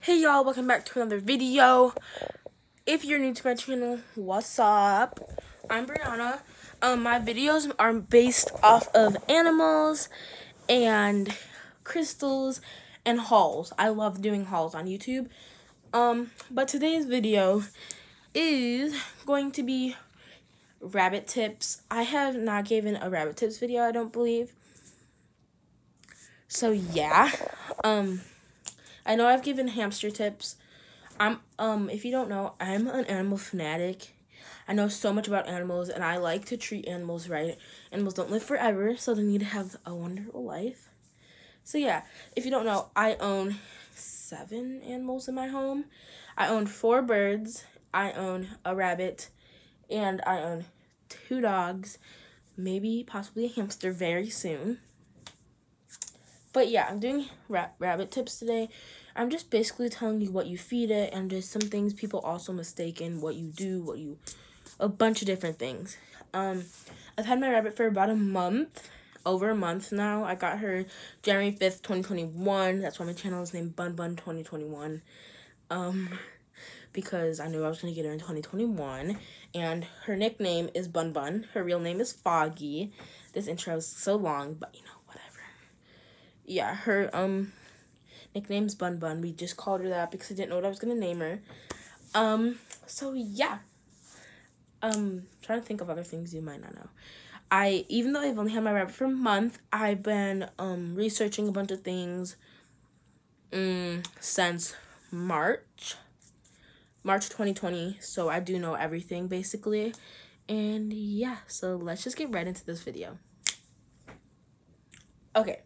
Hey y'all, welcome back to another video. If you're new to my channel, what's up? I'm Brianna. My videos are based off of animals and crystals and hauls. I love doing hauls on YouTube. But today's video is going to be rabbit tips. I have not given a rabbit tips video, I don't believe. So yeah. I know I've given hamster tips. If you don't know, I'm an animal fanatic. I know so much about animals, and I like to treat animals right. Animals don't live forever, so they need to have a wonderful life. So yeah, if you don't know, I own 7 animals in my home. I own 4 birds, I own a rabbit, and I own 2 dogs, maybe possibly a hamster very soon. But yeah, I'm doing rabbit tips today. I'm just basically telling you what you feed it and just some things people also mistake in what you do, a bunch of different things. I've had my rabbit for about a month, over a month now. I got her January 5th, 2021. That's why my channel is named Bun Bun 2021. Because I knew I was going to get her in 2021. And her nickname is Bun Bun. Her real name is Foggy. This intro is so long, but you know, whatever. Yeah, her nickname's Bun Bun. We just called her that because I didn't know what I was gonna name her. So yeah. Trying to think of other things you might not know. Even though I've only had my rabbit for a month, I've been researching a bunch of things since March 2020. So I do know everything basically. And yeah, so let's just get right into this video. Okay.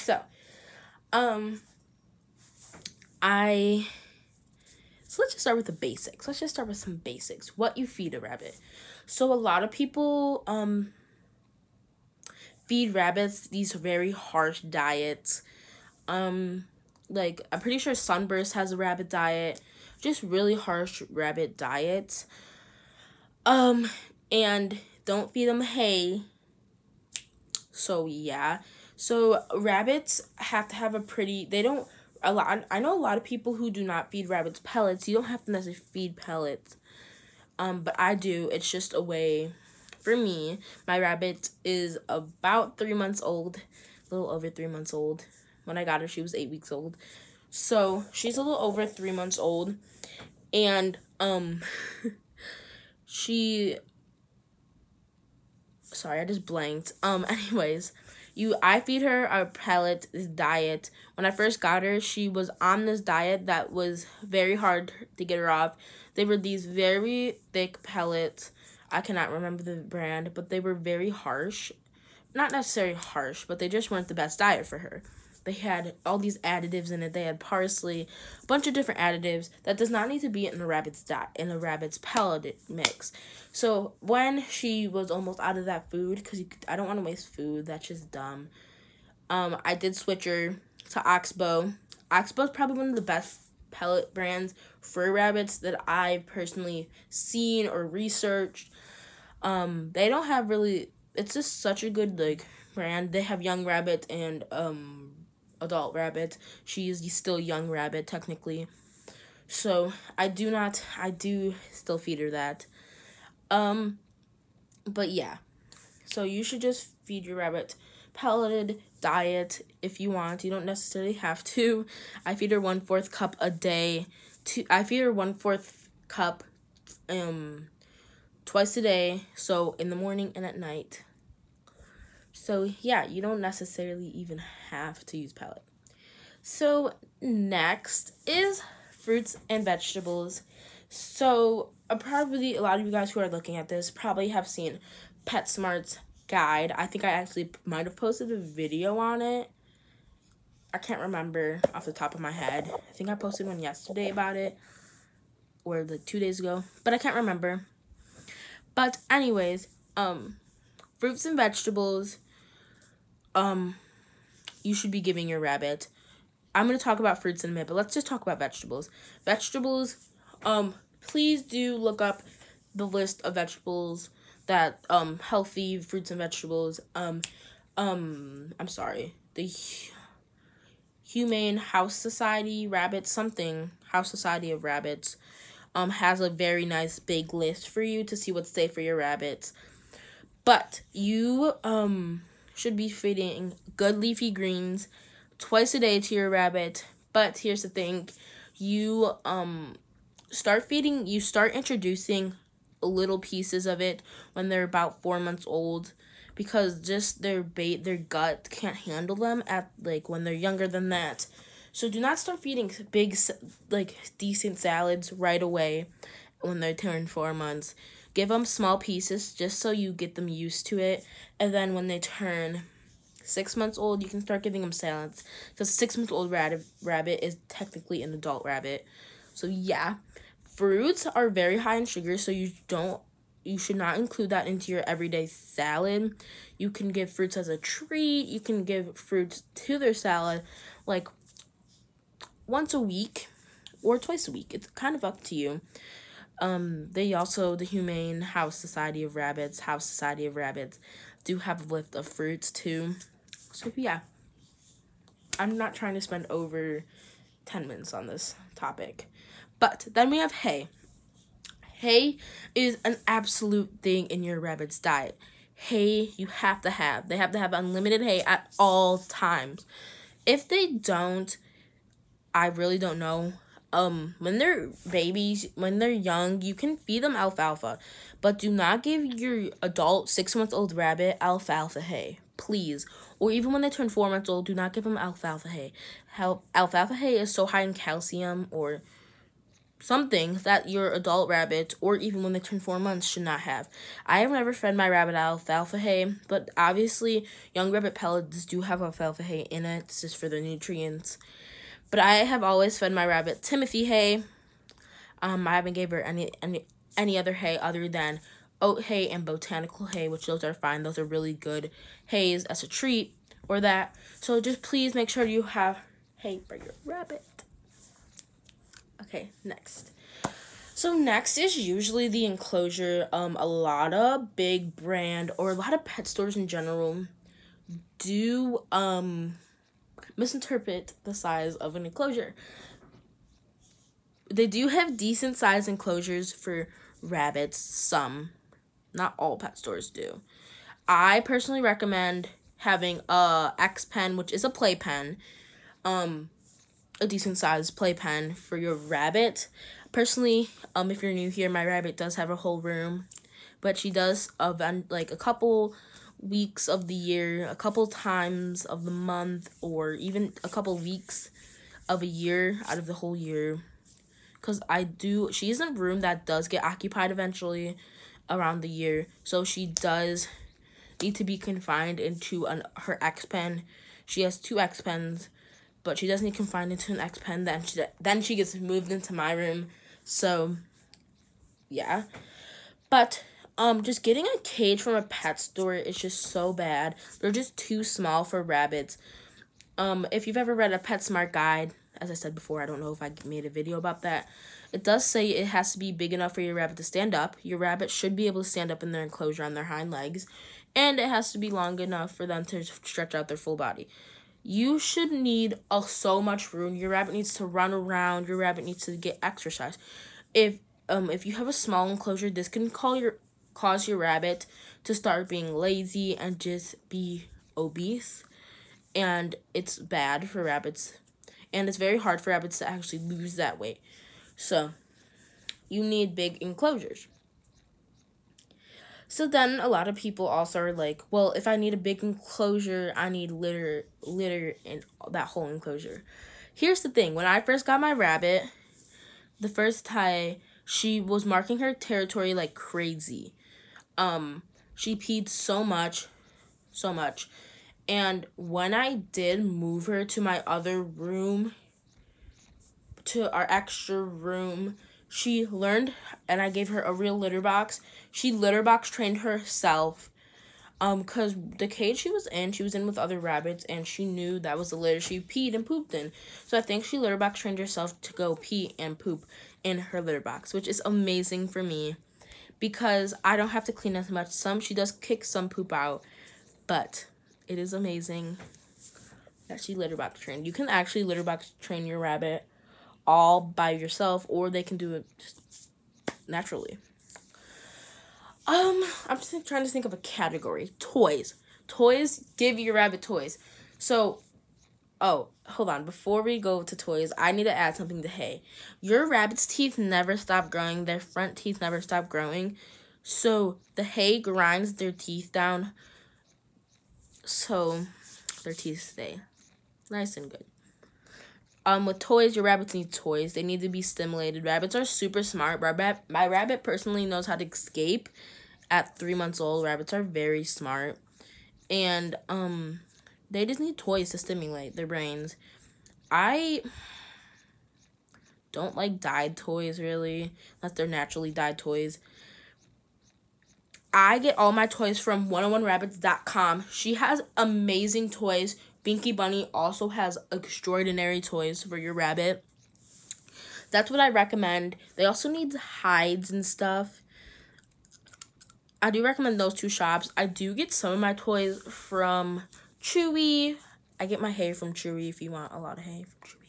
So, so let's just start with the basics. Let's just start with some basics. What you feed a rabbit. So a lot of people feed rabbits these very harsh diets. Like I'm pretty sure Sunburst has a rabbit diet. Just really harsh rabbit diets. And don't feed them hay. So yeah. So rabbits have to have I know a lot of people who do not feed rabbits pellets. You don't have to necessarily feed pellets. But I do. It's just a way for me. My rabbit is about 3 months old. A little over 3 months old. When I got her, she was 8 weeks old. So she's a little over 3 months old. And sorry, I just blanked. Anyways, I feed her a pellet diet. When I first got her, she was on this diet that was very hard to get her off. They were these very thick pellets. I cannot remember the brand, but they were very harsh. Not necessarily harsh, but they just weren't the best diet for her. They had all these additives in it. They had parsley, a bunch of different additives that does not need to be in a rabbit's diet, in a rabbit's pellet mix. So when she was almost out of that food, because I don't want to waste food, that's just dumb. I did switch her to Oxbow. Oxbow is probably one of the best pellet brands for rabbits that I've personally seen or researched. They don't have really. It's just such a good brand. They have young rabbit and adult rabbit. She is still young rabbit technically. So I do still feed her that. But yeah. So you should just feed your rabbit pelleted diet if you want. You don't necessarily have to. I feed her 1/4 cup a day. I feed her 1/4 cup twice a day. So in the morning and at night. So yeah, you don't necessarily even have to use pellet. So next is fruits and vegetables. So probably a lot of you guys who are looking at this probably have seen PetSmart's guide. I think I actually might have posted a video on it. I can't remember off the top of my head. I think I posted one yesterday about it, or 2 days ago, but I can't remember. But anyways, fruits and vegetables, you should be giving your rabbit. I'm going to talk about fruits in a minute, but let's just talk about vegetables. Vegetables, please do look up the list of vegetables that, healthy fruits and vegetables, I'm sorry, the Humane House Society Rabbits, something House Society of Rabbits, has a very nice big list for you to see what's safe for your rabbits. But you should be feeding good leafy greens twice a day to your rabbit. But here's the thing, you start introducing little pieces of it when they're about 4 months old, because just their gut can't handle them at when they're younger than that. So do not start feeding big decent salads right away when they turn 4 months. Give them small pieces just so you get them used to it, and then when they turn 6 months old, you can start giving them salads, because 6 month old rabbit is technically an adult rabbit. So yeah, fruits are very high in sugar, so you should not include that into your everyday salad. You can give fruits as a treat. You can give fruits to their salad once a week or twice a week. It's kind of up to you. The Humane House Society of Rabbits, do have a list of fruits too. So yeah, I'm not trying to spend over 10 minutes on this topic. But then we have hay. Hay is an absolute thing in your rabbit's diet. Hay you have to have. They have to have unlimited hay at all times. If they don't, I really don't know. When they're babies, when they're young, you can feed them alfalfa, but do not give your adult 6-month-old rabbit alfalfa hay, please. Or even when they turn 4 months old, do not give them alfalfa hay. Alfalfa hay is so high in calcium or something that your adult rabbit, or even when they turn 4 months, should not have. I have never fed my rabbit alfalfa hay, but obviously young rabbit pellets do have alfalfa hay in it. It's just for the nutrients. But I have always fed my rabbit Timothy hay. I haven't gave her any other hay other than oat hay and botanical hay, which those are fine. Those are really good hays as a treat or that. So just please make sure you have hay for your rabbit. Okay, next. So next is usually the enclosure. A lot of big brand or a lot of pet stores in general do misinterpret the size of an enclosure. They do have decent size enclosures for rabbits. Some, not all pet stores do. I personally recommend having a X pen, which is a playpen, a decent sized playpen for your rabbit. Personally, if you're new here, my rabbit does have a whole room, but she does a couple weeks of the year, a couple times of the month, or even a couple weeks of a year out of the whole year. Because she's in a room that does get occupied eventually around the year, so she does need to be confined into her X pen. She has 2 X pens, but she does need confined into an X pen. Then she gets moved into my room. So yeah, but just getting a cage from a pet store is just so bad. They're just too small for rabbits. If you've ever read a PetSmart guide, as I said before, I don't know if I made a video about that. It does say it has to be big enough for your rabbit to stand up. Your rabbit should be able to stand up in their enclosure on their hind legs. And it has to be long enough for them to stretch out their full body. You should need so much room. Your rabbit needs to run around. Your rabbit needs to get exercise. If you have a small enclosure, this can cause your rabbit to start being lazy and just be obese. And it's bad for rabbits. And it's very hard for rabbits to actually lose that weight. So, you need big enclosures. So then a lot of people also are like, well, if I need a big enclosure, I need litter in that whole enclosure. Here's the thing. When I first got my rabbit, the first time, she was marking her territory like crazy. She peed so much. And when I did move her to my other room, to our extra room, she learned, and I gave her a real litter box. She litter box trained herself, because the cage she was in with other rabbits, and she knew that was the litter she peed and pooped in. So I think she litter box trained herself to go pee and poop in her litter box, which is amazing for me, because I don't have to clean as much. She does kick some poop out, but it is amazing. that she litter box trained. You can actually litter box train your rabbit all by yourself, or they can do it just naturally. I'm just trying to think of a category. Toys. Toys, give your rabbit toys. So, hold on. Before we go to toys, I need to add something to hay. Your rabbit's teeth never stop growing. Their front teeth never stop growing. So, the hay grinds their teeth down so their teeth stay nice and good. With toys, your rabbits need toys. They need to be stimulated. Rabbits are super smart. My rabbit personally knows how to escape at 3 months old. Rabbits are very smart. And, they just need toys to stimulate their brains. I don't like dyed toys, really, unless they're naturally dyed toys. I get all my toys from 101rabbits.com. She has amazing toys. Binky Bunny also has extraordinary toys for your rabbit. That's what I recommend. They also need hides and stuff. I do recommend those two shops. I do get some of my toys from Chewy. I get my hay from Chewy if you want a lot of hay from Chewy.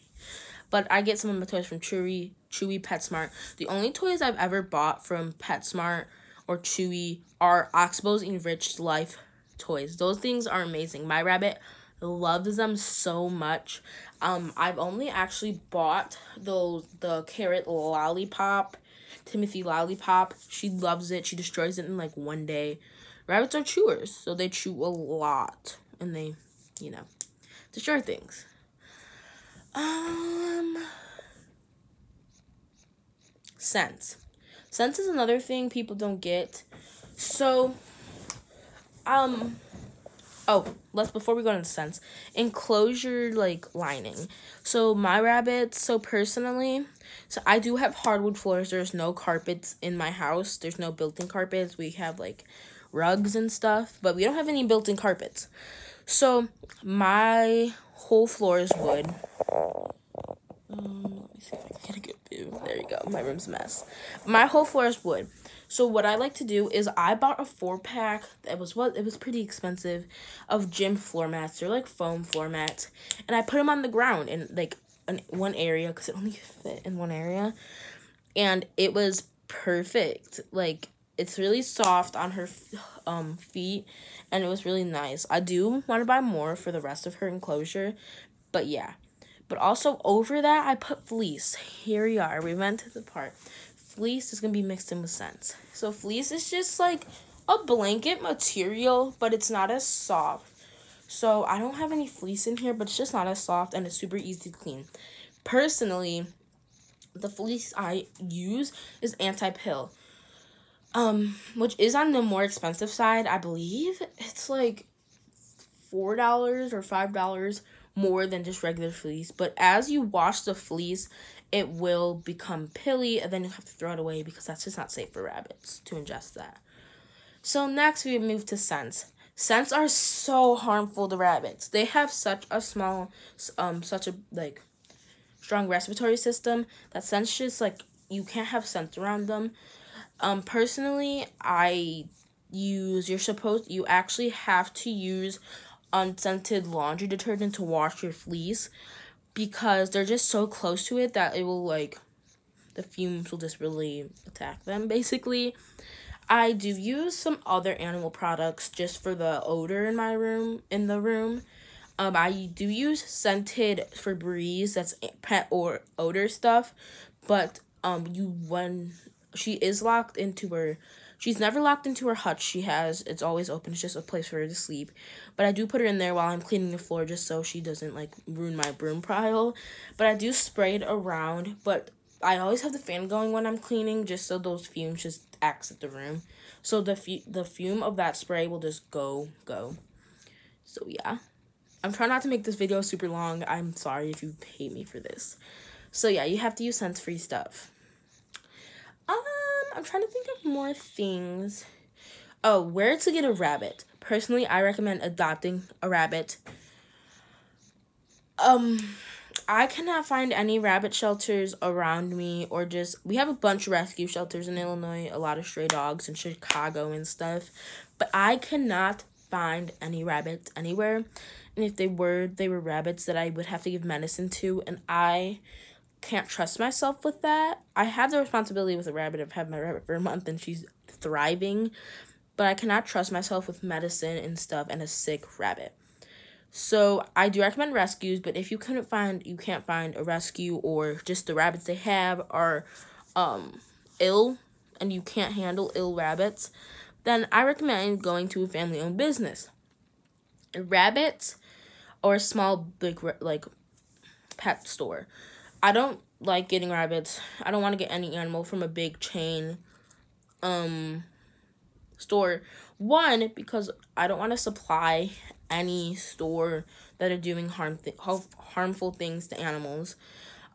But I get some of my toys from Chewy, PetSmart. The only toys I've ever bought from PetSmart or Chewy are Oxbow's Enriched Life toys. Those things are amazing. My rabbit loves them so much. I've only actually bought the carrot lollipop, Timothy lollipop. She loves it. She destroys it in like one day. Rabbits are chewers, so they chew a lot, and they, destroy things. Scents. Scents is another thing people don't get. So, before we go into scents, enclosure, lining. So, my rabbits, personally, I do have hardwood floors. There's no carpets in my house. There's no built-in carpets. We have, rugs and stuff, but we don't have any built-in carpets. So, my whole floor is wood. Let me see if I can get a good view. There you go. My room's a mess. My whole floor is wood. So what I like to do is I bought a 4-pack. It was pretty expensive, of gym floor mats. They're like foam floor mats, and I put them on the ground in in one area because it only fit in one area, and it was perfect. It's really soft on her feet, and it was really nice. I do want to buy more for the rest of her enclosure, but yeah. But also over that, I put fleece. Here we are. We went to the part. Fleece is going to be mixed in with scents. So fleece is just like a blanket material, but it's not as soft. So I don't have any fleece in here, but it's just not as soft, and it's super easy to clean. Personally, the fleece I use is anti-pill, which is on the more expensive side. I believe it's like $4 or $5 more than just regular fleece. But as you wash the fleece, it will become pilly, and then you have to throw it away because that's just not safe for rabbits to ingest that. So next we move to scents. Scents are so harmful to rabbits. They have such a strong respiratory system that scents just you can't have scents around them. Personally, you actually have to use unscented laundry detergent to wash your fleece, because they're just so close to it that it will the fumes will just really attack them, basically. I do use some other animal products just for the odor in the room. I do use scented Febreze, that's pet or odor stuff, but when she is locked into her, she's never locked into her hutch. It's always open. It's just a place for her to sleep. But I do put her in there while I'm cleaning the floor, just so she doesn't ruin my broom pile. But I do spray it around, but I always have the fan going when I'm cleaning, just so those fumes just exit the room. So the fume of that spray will just go. So yeah. I'm trying not to make this video super long. I'm sorry if you hate me for this. So yeah, you have to use scent-free stuff. I'm trying to think of more things. Oh, where to get a rabbit. Personally, I recommend adopting a rabbit. I cannot find any rabbit shelters around me, or we have a bunch of rescue shelters in Illinois, a lot of stray dogs in Chicago and stuff, but I cannot find any rabbits anywhere. And if they were rabbits that I would have to give medicine to, and I can't trust myself with that. I have the responsibility with a rabbit. I've had my rabbit for a month and she's thriving, but I cannot trust myself with medicine and stuff and a sick rabbit. So I do recommend rescues, but if you can't find a rescue, or just the rabbits they have are ill and you can't handle ill rabbits, then I recommend going to a family-owned business. Rabbits or a small like pet store. I don't like getting rabbits. I don't want to get any animal from a big chain store. One, because I don't want to supply any store that are doing harmful things to animals.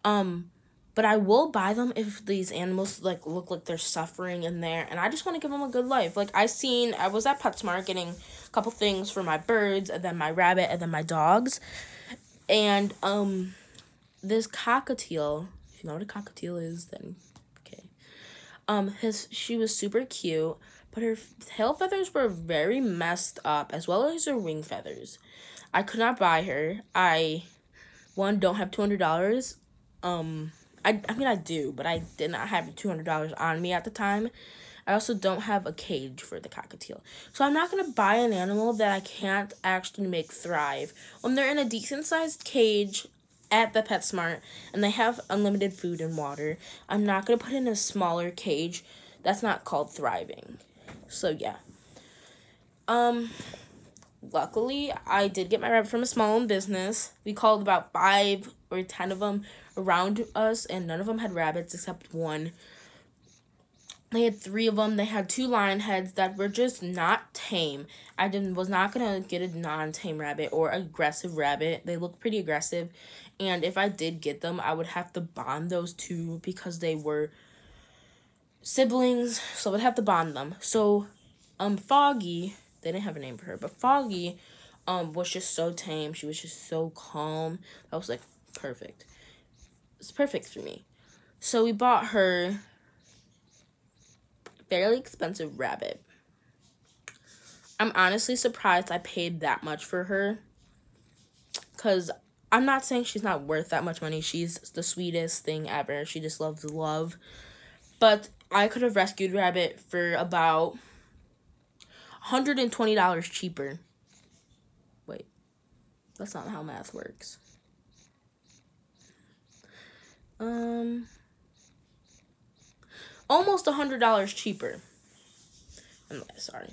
But I will buy them if these animals like look like they're suffering in there, and I just want to give them a good life. Like I was at PetSmart getting a couple things for my birds, and then my rabbit, and then my dogs, and this cockatiel. If you know what a cockatiel is, then okay. She was super cute, but her tail feathers were very messed up, as well as her wing feathers. I could not buy her. I don't have $200. I mean, I do, but I did not have $200 on me at the time. I also don't have a cage for the cockatiel. So I'm not going to buy an animal that I can't actually make thrive. When they're in a decent-sized cage at the PetSmart and they have unlimited food and water, I'm not going to put in a smaller cage. That's not called thriving. So, yeah. Luckily, I did get my rabbit from a small-owned business. We called about 5 or 10 of them around us, and none of them had rabbits except one. They had 3 of them. They had 2 lion heads that were just not tame. I was not going to get a non-tame rabbit or aggressive rabbit. They look pretty aggressive, and if I did get them, I would have to bond those 2 because they were siblings, so I would have to bond them. So, Foggy, they didn't have a name for her, but Foggy was just so tame. She was just so calm. I was like, perfect. It's perfect for me. So we bought her a fairly expensive rabbit. I'm honestly surprised I paid that much for her, because I'm not saying she's not worth that much money. She's the sweetest thing ever. She just loves love. But I could have rescued rabbit for about $120 cheaper. Wait, that's not how math works. Almost $100 cheaper. I'm sorry.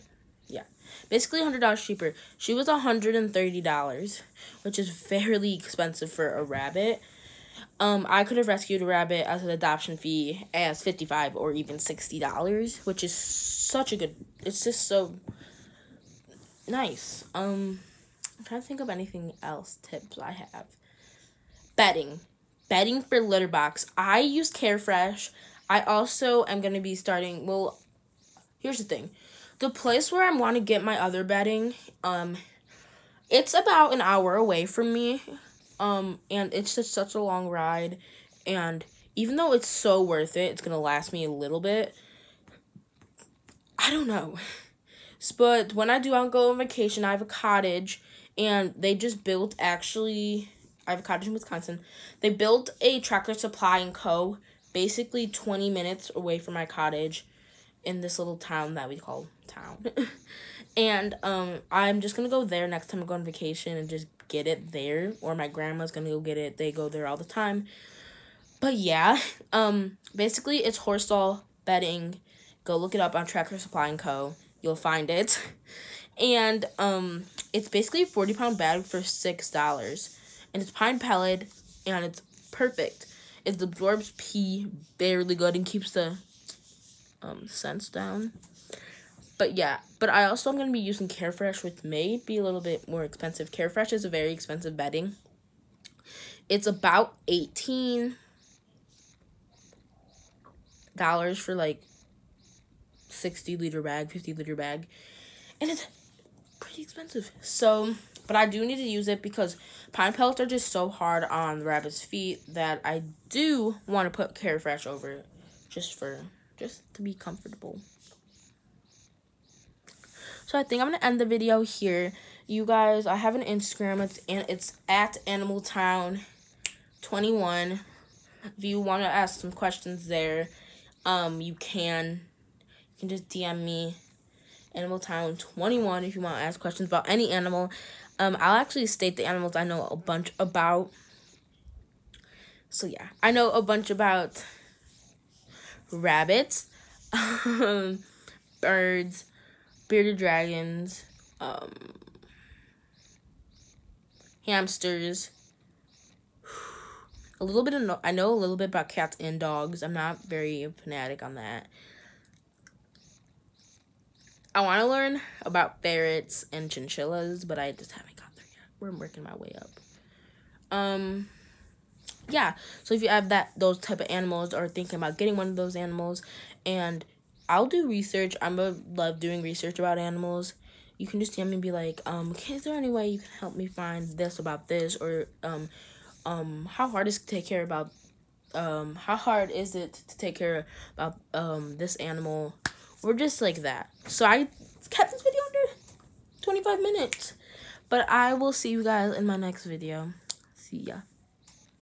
Yeah, basically $100 cheaper. She was $130, which is fairly expensive for a rabbit. I could have rescued a rabbit as an adoption fee as $55 or even $60, which is such a good. It's just so nice. I'm trying to think of anything else tips I have. Bedding for litter box. I use Carefresh. I also am going to be starting, well, here's the thing. The place where I want to get my other bedding, it's about an hour away from me, and it's just such a long ride, and even though it's so worth it, it's going to last me a little bit, I don't know. But when I go on vacation, I have a cottage, and they just built, I have a cottage in Wisconsin. They built a Tractor Supply & Co. basically 20 minutes away from my cottage in this little town that we call town. And I'm just going to go there next time I go on vacation and just get it there. Or my grandma's going to go get it. They go there all the time. But yeah, basically it's horse stall bedding. Go look it up on Tractor Supply & Co. You'll find it. And it's basically a 40-pound bag for $6. And it's pine pellet, and it's perfect. It absorbs pee barely good and keeps the scents down. But yeah, but I also am going to be using Carefresh, which may be a little bit more expensive. Carefresh is a very expensive bedding. It's about $18 for like 60-liter bag, 50-liter bag. And it's pretty expensive. So, but I do need to use it because pine pellets are just so hard on the rabbit's feet that I do want to put Carefresh over it just to be comfortable. So I think I'm gonna end the video here. You guys, I have an Instagram. It's at AnimalTown21. If you want to ask some questions there, you can just DM me, AnimalTown21, if you want to ask questions about any animal. I'll actually state the animals I know a bunch about. So yeah, I know a bunch about rabbits, birds, bearded dragons, hamsters. I know a little bit about cats and dogs. I'm not very fanatic on that. I want to learn about ferrets and chinchillas, but I just haven't got there yet. We're working my way up. Yeah. So if you have those type of animals or thinking about getting one of those animals, and I'll do research. love doing research about animals. You can just DM me and be like, okay, is there any way you can help me find this about this, or how hard is it to take care about how hard is it to take care about this animal, or just like that. So I kept this video under 25 minutes, but I will see you guys in my next video. See ya.